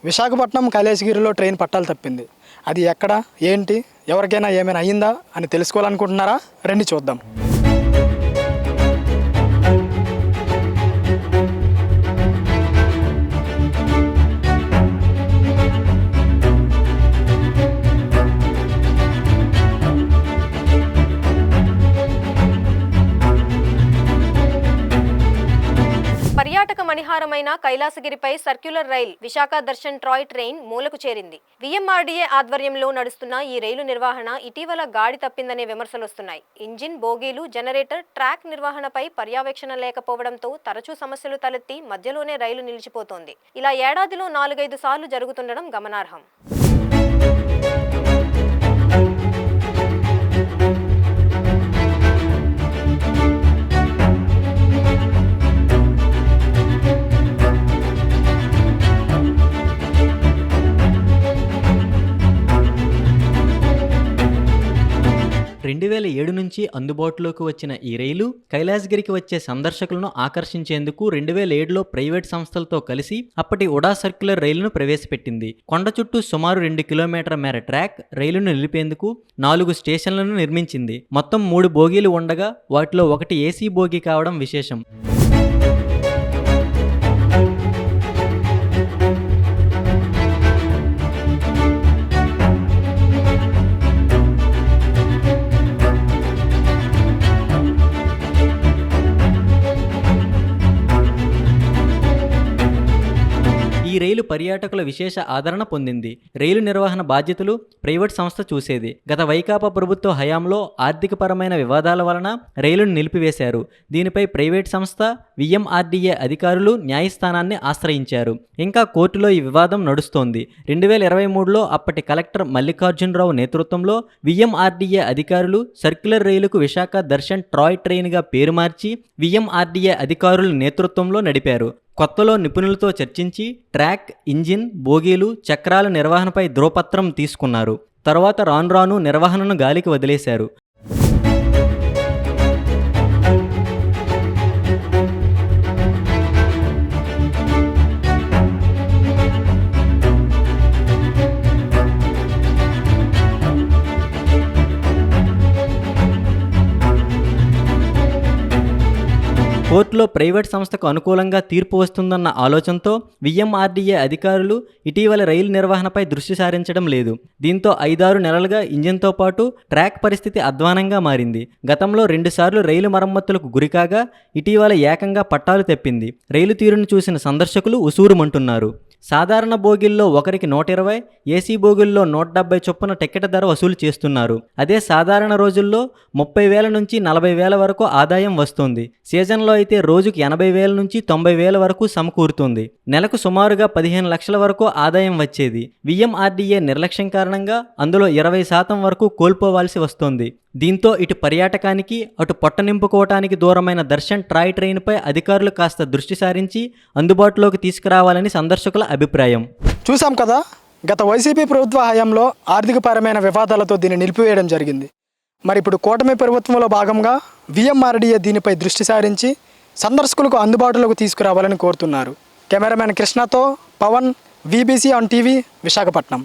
Visakhapatnam కైలాసగిరిలో train పట్టాలు తప్పింది. అది ఎక్కడ, ఏంటి, ఎవరికైనా ఏమైనా అయ్యిందా అని తెలుసుకోవాలనుకుంటున్నారా? రండి చూద్దాం. పర్యాటక మణిహారమైన కైలాసగిరిపై circular rail Visakha Darshan toy train మూలకు చేరింది. విఎంఆర్డీఏ ఆధ్వర్యంలో నడుస్తున్న ఈ రైలు నిర్వహణ ఇటీవల గాడి తప్పిందనే విమర్శలొస్తున్నాయి. ఇంజిన్, బోగీలు, జనరేటర్, ట్రాక్ నిర్వహణపై పర్యవేక్షణ లేకపోవడంతో తరచూ సమస్యలు తలెత్తి మధ్యలోనే రైలు నిలిచిపోతోంది. ఇలా ఏడాదిలో 4-5 సార్లు జరుగుతుండడం గమనార్హం. నుంచి అందుబాటులోకి వచ్చిన ఈ రైలు కైలాసగిరికి వచ్చే సందర్శకులను ఆకర్షించేందుకు 2007లో ప్రైవేట్ సంస్థలతో కలిసి అప్పటి ఉడా సర్క్యులర్ రైలును ప్రవేశపెట్టింది. కొండ చుట్టూ సుమారు 2 కిలోమీటర్ల మేర ట్రాక్ రైలును నిలిపేందుకు 4 స్టేషన్లను నిర్మించింది. మొత్తం 3 బోగీలు ఉండగా వాటిలో ఒకటి ఏసీ బోగీ కావడం విశేషం. ఈ రైలు పర్యాటకుల విశేష ఆదరణ పొందింది. రైలు నిర్వహణ బాధ్యతలు ప్రైవేట్ సంస్థ చూసేది. గత వైకాపా ప్రభుత్వ హయాంలో ఆర్థికపరమైన వివాదాల వలన రైలును నిలిపివేశారు. దీనిపై ప్రైవేట్ సంస్థ విఎంఆర్డీఏ అధికారులు న్యాయస్థానాన్ని ఆశ్రయించారు. ఇంకా కోర్టులో ఈ వివాదం నడుస్తోంది. 2023లో అప్పటి కలెక్టర్ మల్లికార్జునరావు నేతృత్వంలో విఎంఆర్డీఏ అధికారులు సర్క్యులర్ రైలుకు విశాఖ దర్శన్ ట్రాయ్ ట్రైన్గా పేరు మార్చి విఎంఆర్డీఏ అధికారుల నేతృత్వంలో నడిపారు. కొత్తలో నిపుణులతో చర్చించి ట్రాక్, ఇంజిన్, బోగీలు, చక్రాల నిర్వహణపై ధ్రువపత్రం తీసుకున్నారు. తర్వాత రాను నిర్వహణను గాలికి వదిలేశారు. కోర్టులో ప్రైవేట్ సంస్థకు అనుకూలంగా తీర్పు వస్తుందన్న ఆలోచనతో విఎంఆర్డీఏ అధికారులు ఇటీవల రైలు నిర్వహణపై దృష్టి సారించడం లేదు. దీంతో 5-6 నెలలుగా ఇంజిన్తో పాటు ట్రాక్ పరిస్థితి అధ్వానంగా మారింది. గతంలో 2 సార్లు రైలు మరమ్మతులకు గురికాగా ఇటీవల ఏకంగా పట్టాలు తెప్పింది. రైలు తీరును చూసిన సందర్శకులు ఉసూరుమంటున్నారు. సాధారణ బోగిల్లో ఒకరికి 120, ఏసీ బోగిల్లో 170 చొప్పున టికెట్ ధర వసూలు చేస్తున్నారు. అదే సాధారణ రోజుల్లో 30,000 నుంచి 40,000 వరకు ఆదాయం వస్తుంది. సీజన్లో అయితే రోజుకు 80,000 నుంచి 90,000 వరకు సమకూరుతుంది. నెలకు సుమారుగా 15 లక్షల వరకు ఆదాయం వచ్చేది. విఎంఆర్డీఏ నిర్లక్ష్యం కారణంగా అందులో 20% వరకు కోల్పోవాల్సి వస్తోంది. దీంతో ఇటు పర్యాటకానికి అటు పొట్ట నింపుకోవటానికి దూరమైన దర్శన్ ట్రాయ్ ట్రైన్పై అధికారులు కాస్త దృష్టి సారించి అందుబాటులోకి తీసుకురావాలని సందర్శకుల అభిప్రాయం. చూసాం కదా, గత వైసీపీ ప్రభుత్వ హయాంలో ఆర్థికపరమైన వివాదాలతో దీన్ని నిలిపివేయడం జరిగింది. మరి ఇప్పుడు కూటమి ప్రభుత్వంలో భాగంగా విఎంఆర్డీఏ దీనిపై దృష్టి సారించి సందర్శకులకు అందుబాటులోకి తీసుకురావాలని కోరుతున్నారు. కెమెరామెన్ కృష్ణతో Pawan, VBC on TV, Visakhapatnam.